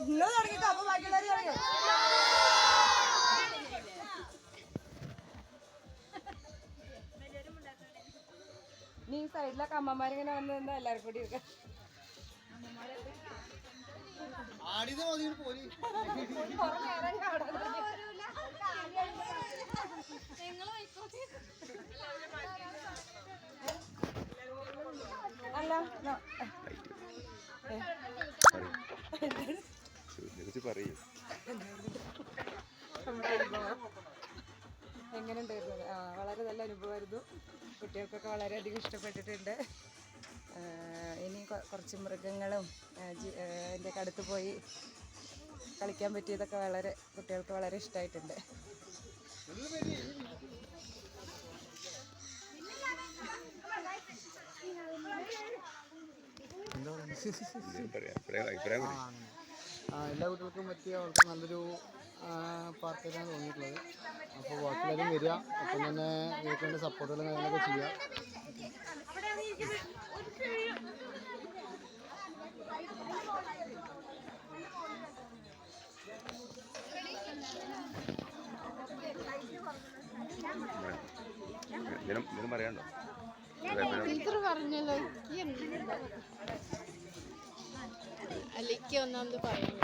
നിങ്ങൾ തുടങ്ങിട്ടോ, അപ്പൊ ബാക്കിയുള്ളവർ തുടങ്ങി. നീ സൈഡിലൊക്കെ അമ്മമാരിങ്ങനെ വന്ന് നിന്ന് എല്ലാവർക്കും കൂടി ഇരിക്കാം. അല്ല എങ്ങനെ ഉണ്ടായിരുന്നു? വളരെ നല്ല അനുഭവമായിരുന്നു. കുട്ടികൾക്കൊക്കെ വളരെയധികം ഇഷ്ടപ്പെട്ടിട്ടുണ്ട്. ഇനി കുറച്ച് മൃഗങ്ങളും എൻ്റെ അടുത്ത് പോയി കളിക്കാൻ പറ്റിയതൊക്കെ കുട്ടികൾക്ക് വളരെ ഇഷ്ടമായിട്ടുണ്ട്. എല്ലാ കുട്ടികൾക്കും പറ്റിയ വളരെ നല്ലൊരു പാർക്കായിട്ടാണ് തോന്നിയിട്ടുള്ളത്. അപ്പോൾ ബാക്കിയെല്ലാവരും വരിക, അപ്പം തന്നെ വീട്ടിൻ്റെ സപ്പോർട്ടുകളും കാര്യങ്ങളൊക്കെ ചെയ്യുക. പറയാണ്ടോ? ടീച്ചർ പറഞ്ഞല്ലോ, അല്ലേക്ക് ഒന്നാമത് പറയുന്നത്.